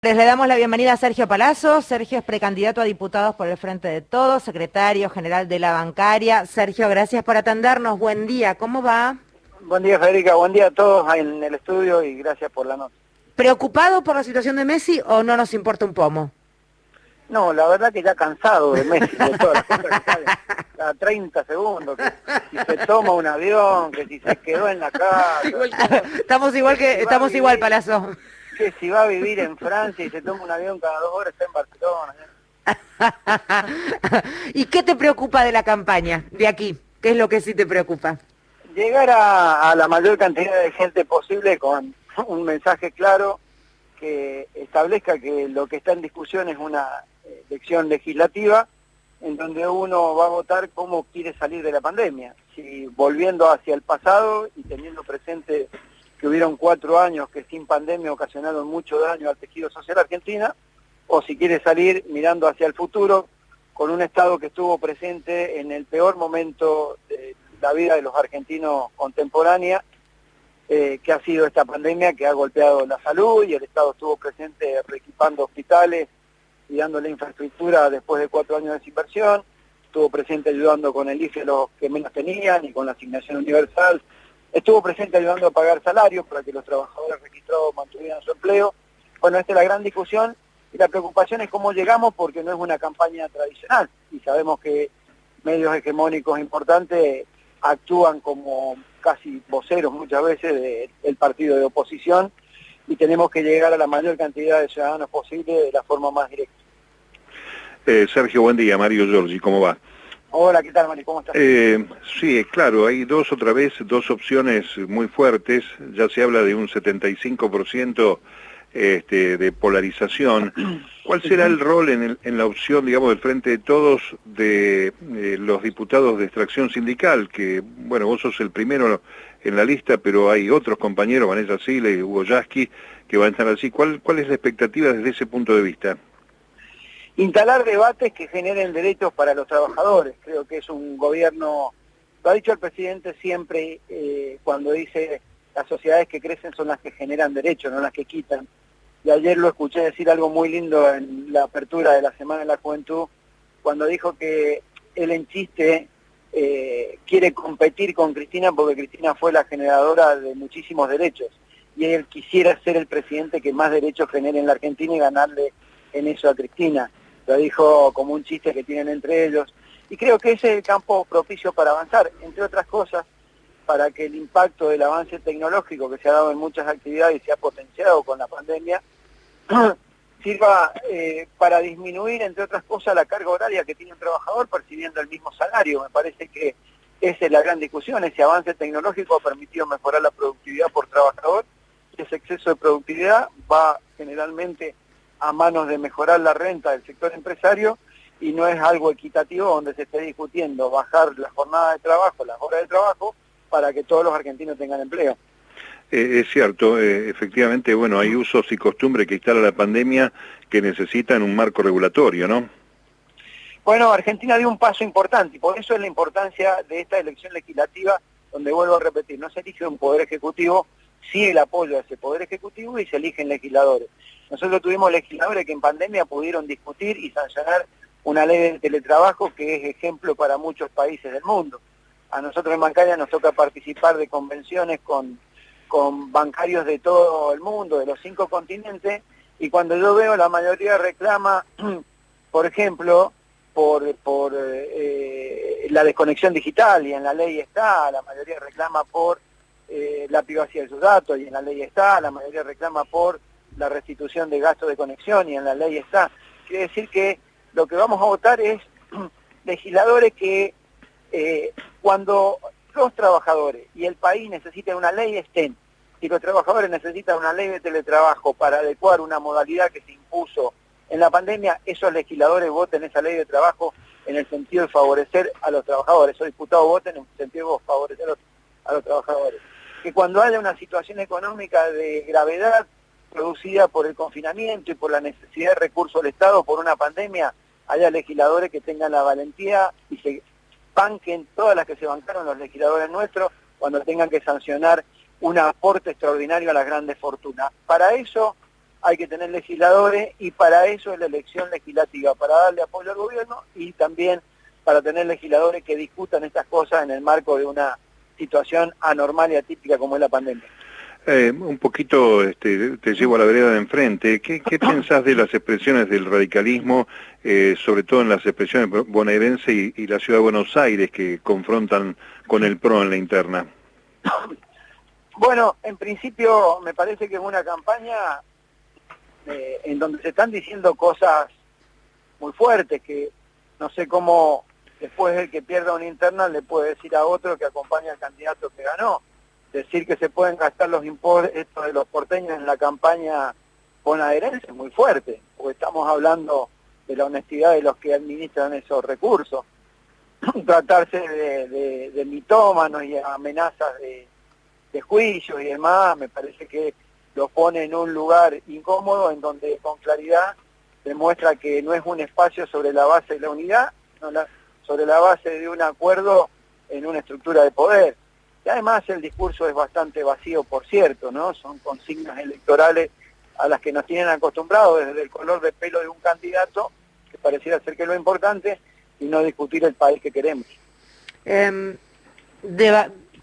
Le damos la bienvenida a Sergio Palazzo. Sergio es precandidato a diputados por el Frente de Todos, secretario general de la bancaria. Sergio, gracias por atendernos. Buen día, ¿cómo va? Buen día, Federica, buen día a todos en el estudio y gracias por la nota. ¿Preocupado por la situación de Messi o no nos importa un pomo? No, la verdad que ya cansado de Messi, de todas las cosas que salen cada 30 segundos, que si se toma un avión, que si se quedó en la casa. Estamos igual, Palazzo. Que si va a vivir en Francia y se toma un avión cada 2 horas, está en Barcelona. ¿Y qué te preocupa de la campaña, de aquí? ¿Qué es lo que sí te preocupa? Llegar a la mayor cantidad de gente posible con un mensaje claro que establezca que lo que está en discusión es una elección legislativa en donde uno va a votar cómo quiere salir de la pandemia, si volviendo hacia el pasado y teniendo presente que hubieron 4 años que sin pandemia ocasionaron mucho daño al tejido social argentino, o si quiere salir mirando hacia el futuro con un Estado que estuvo presente en el peor momento de la vida de los argentinos contemporánea, que ha sido esta pandemia que ha golpeado la salud, y el Estado estuvo presente reequipando hospitales y dándole infraestructura después de 4 años de desinversión, estuvo presente ayudando con el IFE a los que menos tenían y con la asignación universal, estuvo presente ayudando a pagar salarios para que los trabajadores registrados mantuvieran su empleo. Bueno, esta es la gran discusión y la preocupación es cómo llegamos, porque no es una campaña tradicional y sabemos que medios hegemónicos importantes actúan como casi voceros muchas veces del partido de oposición, y tenemos que llegar a la mayor cantidad de ciudadanos posible de la forma más directa. Sergio, buen día. Mario Giorgi, ¿cómo va? Hola, ¿qué tal, Mari? ¿Cómo estás? Sí, claro, hay dos opciones muy fuertes. Ya se habla de un 75% de polarización. ¿Cuál será el rol en la opción, digamos, del Frente de Todos de los diputados de extracción sindical? Que, bueno, vos sos el primero en la lista, pero hay otros compañeros, Vanessa Sile y Hugo Yasky, que van a estar así. ¿Cuál es la expectativa desde ese punto de vista? Instalar debates que generen derechos para los trabajadores. Creo que es un gobierno, lo ha dicho el presidente siempre, cuando dice las sociedades que crecen son las que generan derechos, no las que quitan. Y ayer lo escuché decir algo muy lindo en la apertura de la Semana de la Juventud, cuando dijo que él en chiste quiere competir con Cristina porque Cristina fue la generadora de muchísimos derechos. Y él quisiera ser el presidente que más derechos genere en la Argentina y ganarle en eso a Cristina. Lo dijo como un chiste que tienen entre ellos. Y creo que ese es el campo propicio para avanzar, entre otras cosas, para que el impacto del avance tecnológico que se ha dado en muchas actividades y se ha potenciado con la pandemia, sirva para disminuir, entre otras cosas, la carga horaria que tiene un trabajador percibiendo el mismo salario. Me parece que esa es la gran discusión. Ese avance tecnológico ha permitido mejorar la productividad por trabajador. Ese exceso de productividad va generalmente a manos de mejorar la renta del sector empresario, y no es algo equitativo donde se esté discutiendo bajar la jornada de trabajo, las horas de trabajo, para que todos los argentinos tengan empleo. Es cierto, efectivamente, bueno, hay usos y costumbres que instala la pandemia que necesitan un marco regulatorio, ¿no? Bueno, Argentina dio un paso importante, y por eso es la importancia de esta elección legislativa, donde, vuelvo a repetir, no se elige un poder ejecutivo, sí el apoyo a ese poder ejecutivo, y se eligen legisladores. Nosotros tuvimos legisladores que en pandemia pudieron discutir y sancionar una ley de teletrabajo que es ejemplo para muchos países del mundo. A nosotros en bancaria nos toca participar de convenciones con bancarios de todo el mundo, de los 5 continentes, y cuando yo veo la mayoría reclama, por ejemplo, por la desconexión digital, y en la ley está, la mayoría reclama por la privacidad de sus datos, y en la ley está, la mayoría reclama por la restitución de gastos de conexión, y en la ley está. Quiere decir que lo que vamos a votar es legisladores que cuando los trabajadores y el país necesitan una ley, estén. Si los trabajadores necesitan una ley de teletrabajo para adecuar una modalidad que se impuso en la pandemia, esos legisladores voten esa ley de trabajo en el sentido de favorecer a los trabajadores. Esos diputados voten en el sentido de favorecer a los trabajadores. Que cuando haya una situación económica de gravedad producida por el confinamiento y por la necesidad de recursos del Estado por una pandemia, haya legisladores que tengan la valentía y se banquen todas las que se bancaron los legisladores nuestros cuando tengan que sancionar un aporte extraordinario a las grandes fortunas. Para eso hay que tener legisladores y para eso es la elección legislativa, para darle apoyo al gobierno y también para tener legisladores que discutan estas cosas en el marco de una situación anormal y atípica como es la pandemia. Un poquito te llevo a la vereda de enfrente. ¿Qué pensás de las expresiones del radicalismo, sobre todo en las expresiones bonaerense y la ciudad de Buenos Aires, que confrontan con el PRO en la interna? Bueno, en principio me parece que es una campaña en donde se están diciendo cosas muy fuertes, que no sé cómo después el que pierda una interna le puede decir a otro que acompaña al candidato que ganó. Decir que se pueden gastar los impuestos de los porteños en la campaña bonaerense es muy fuerte, porque estamos hablando de la honestidad de los que administran esos recursos. Tratarse de mitómanos y amenazas de juicios y demás, me parece que los pone en un lugar incómodo en donde con claridad demuestra que no es un espacio sobre la base de la unidad, sino sobre la base de un acuerdo en una estructura de poder. Y además el discurso es bastante vacío, por cierto, ¿no? Son consignas electorales a las que nos tienen acostumbrados desde el color de pelo de un candidato, que pareciera ser que es lo importante, y no discutir el país que queremos. ¿Qué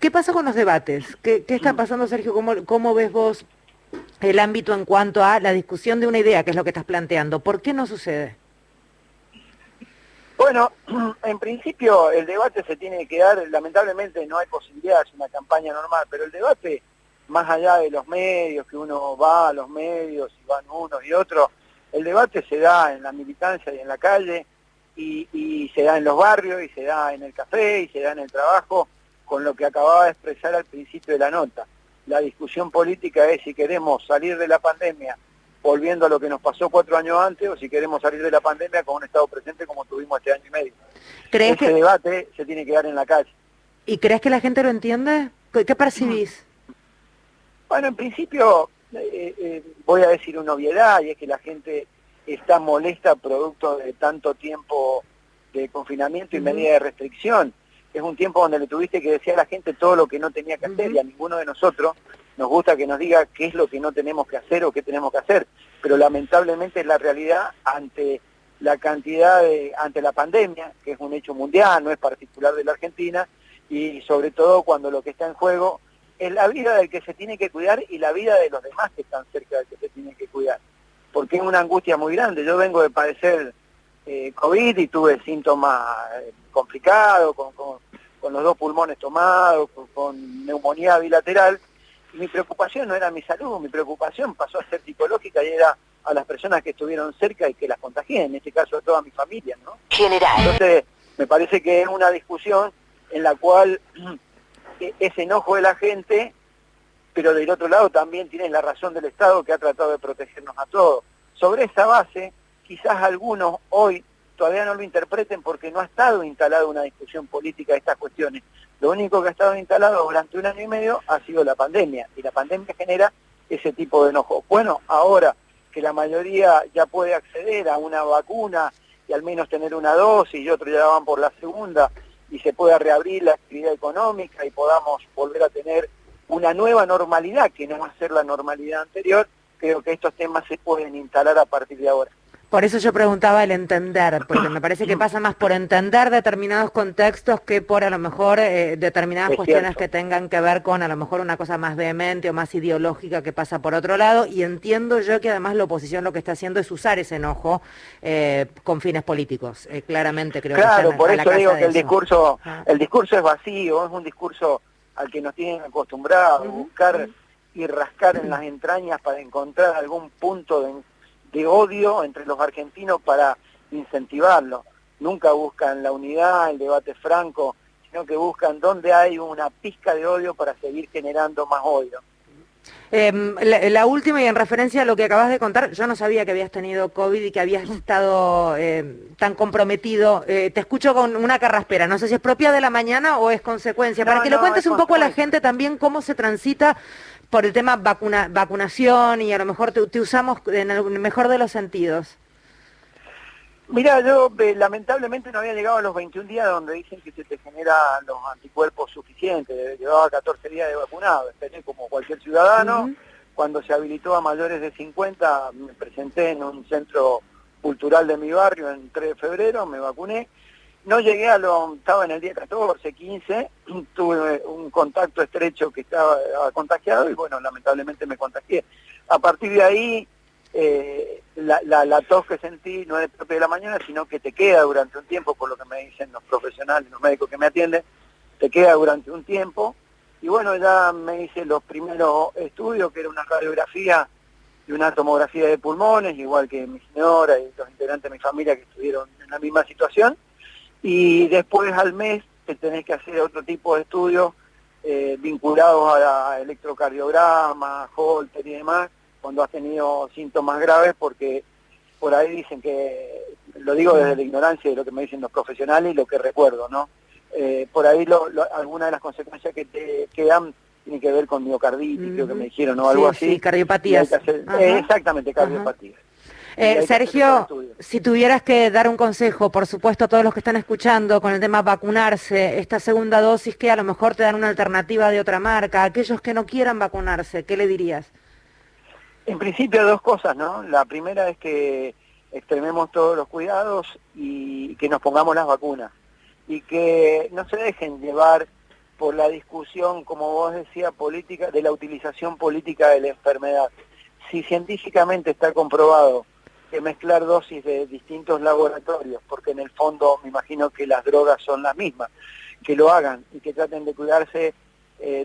pasa con los debates? ¿Qué está pasando, Sergio? ¿Cómo ves vos el ámbito en cuanto a la discusión de una idea, que es lo que estás planteando? ¿Por qué no sucede? Bueno, en principio el debate se tiene que dar, lamentablemente no hay posibilidad, es una campaña normal, pero el debate, más allá de los medios, que uno va a los medios y van unos y otros, el debate se da en la militancia y en la calle, y se da en los barrios, y se da en el café, y se da en el trabajo, con lo que acababa de expresar al principio de la nota. La discusión política es si queremos salir de la pandemia volviendo a lo que nos pasó 4 años antes, o si queremos salir de la pandemia con un estado presente como tuvimos este año y medio. Ese debate se tiene que dar en la calle. ¿Y crees que la gente lo entiende? ¿Qué percibís? Bueno, en principio voy a decir una obviedad, y es que la gente está molesta producto de tanto tiempo de confinamiento y medida de restricción. Es un tiempo donde le tuviste que decir a la gente todo lo que no tenía que hacer, y a ninguno de nosotros nos gusta que nos diga qué es lo que no tenemos que hacer o qué tenemos que hacer, pero lamentablemente es la realidad ante la ante la pandemia, que es un hecho mundial, no es particular de la Argentina, y sobre todo cuando lo que está en juego es la vida del que se tiene que cuidar y la vida de los demás que están cerca del que se tiene que cuidar, porque es una angustia muy grande. Yo vengo de padecer COVID y tuve síntomas complicados, con los 2 pulmones tomados, con neumonía bilateral, y mi preocupación no era mi salud, mi preocupación pasó a ser psicológica y era a las personas que estuvieron cerca y que las contagié, en este caso a toda mi familia, ¿no? General. Entonces, me parece que es una discusión en la cual ese enojo de la gente, pero del otro lado también tiene la razón del Estado, que ha tratado de protegernos a todos. Sobre esa base, quizás algunos hoy todavía no lo interpreten porque no ha estado instalada una discusión política de estas cuestiones. Lo único que ha estado instalado durante 1 año y medio ha sido la pandemia, y la pandemia genera ese tipo de enojo. Bueno, ahora que la mayoría ya puede acceder a una vacuna y al menos tener una dosis, y otros ya van por la segunda, y se pueda reabrir la actividad económica y podamos volver a tener una nueva normalidad, que no va a ser la normalidad anterior, creo que estos temas se pueden instalar a partir de ahora. Por eso yo preguntaba el entender, porque me parece que pasa más por entender determinados contextos que por a lo mejor determinadas cuestiones que tengan que ver con a lo mejor una cosa más vehemente o más ideológica que pasa por otro lado, y entiendo yo que además la oposición lo que está haciendo es usar ese enojo con fines políticos, claramente creo que claro, por eso digo que el discurso es vacío, es un discurso al que nos tienen acostumbrados, buscar y rascar en las entrañas para encontrar algún punto de odio entre los argentinos para incentivarlo. Nunca buscan la unidad, el debate franco, sino que buscan dónde hay una pizca de odio para seguir generando más odio. La última, y en referencia a lo que acabas de contar, yo no sabía que habías tenido COVID y que habías estado tan comprometido. Te escucho con una carraspera, no sé si es propia de la mañana o es consecuencia. Para que lo cuentes un poco a la gente también cómo se transita por el tema vacunación, y a lo mejor te usamos en el mejor de los sentidos. Mira, yo lamentablemente no había llegado a los 21 días donde dicen que se te generan los anticuerpos suficientes. Llevaba 14 días de vacunado, esperé como cualquier ciudadano, cuando se habilitó a mayores de 50, me presenté en un centro cultural de mi barrio en 3 de febrero, me vacuné. No llegué estaba en el día 14, 15, tuve un contacto estrecho que estaba contagiado y bueno, lamentablemente me contagié. A partir de ahí, la tos que sentí no es propia de la mañana, sino que te queda durante un tiempo, por lo que me dicen los profesionales, los médicos que me atienden, te queda durante un tiempo. Y bueno, ya me hice los primeros estudios, que era una radiografía y una tomografía de pulmones, igual que mi señora y los integrantes de mi familia que estuvieron en la misma situación. Y después al mes te tenés que hacer otro tipo de estudios vinculados a electrocardiograma, Holter y demás, cuando has tenido síntomas graves, porque por ahí dicen que, lo digo desde la ignorancia de lo que me dicen los profesionales y lo que recuerdo, ¿no? Por ahí algunas de las consecuencias que te quedan tienen que ver con miocarditis, creo que me dijeron, o algo así. Sí, cardiopatías. Exactamente, cardiopatías. Sergio, si tuvieras que dar un consejo, por supuesto, a todos los que están escuchando con el tema vacunarse, esta segunda dosis que a lo mejor te dan una alternativa de otra marca, aquellos que no quieran vacunarse, ¿qué le dirías? En principio 2 cosas, ¿no? La primera es que extrememos todos los cuidados y que nos pongamos las vacunas y que no se dejen llevar por la discusión, como vos decías, política, de la utilización política de la enfermedad. Si científicamente está comprobado que mezclar dosis de distintos laboratorios, porque en el fondo me imagino que las drogas son las mismas, que lo hagan y que traten de cuidarse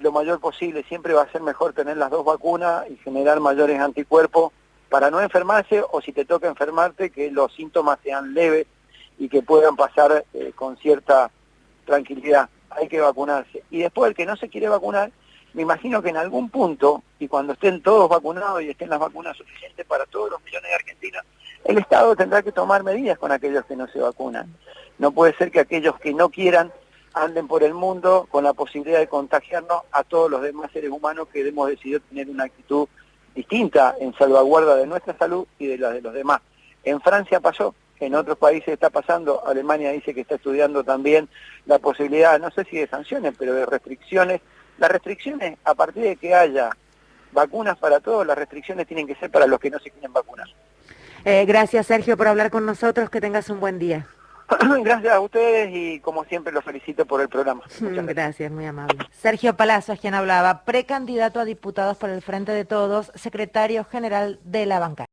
lo mayor posible. Siempre va a ser mejor tener las 2 vacunas y generar mayores anticuerpos para no enfermarse, o si te toca enfermarte, que los síntomas sean leves y que puedan pasar con cierta tranquilidad. Hay que vacunarse. Y después el que no se quiere vacunar, me imagino que en algún punto, y cuando estén todos vacunados y estén las vacunas suficientes para todos los millones de argentinos, el Estado tendrá que tomar medidas con aquellos que no se vacunan. No puede ser que aquellos que no quieran anden por el mundo con la posibilidad de contagiarnos a todos los demás seres humanos que hemos decidido tener una actitud distinta en salvaguarda de nuestra salud y de la de los demás. En Francia pasó, en otros países está pasando, Alemania dice que está estudiando también la posibilidad, no sé si de sanciones, pero de restricciones. Las restricciones, a partir de que haya vacunas para todos, las restricciones tienen que ser para los que no se quieren vacunar. Gracias, Sergio, por hablar con nosotros, que tengas un buen día. Gracias a ustedes y como siempre los felicito por el programa. Gracias, muy amable. Sergio Palazzo es quien hablaba, precandidato a diputados por el Frente de Todos, secretario general de la bancada.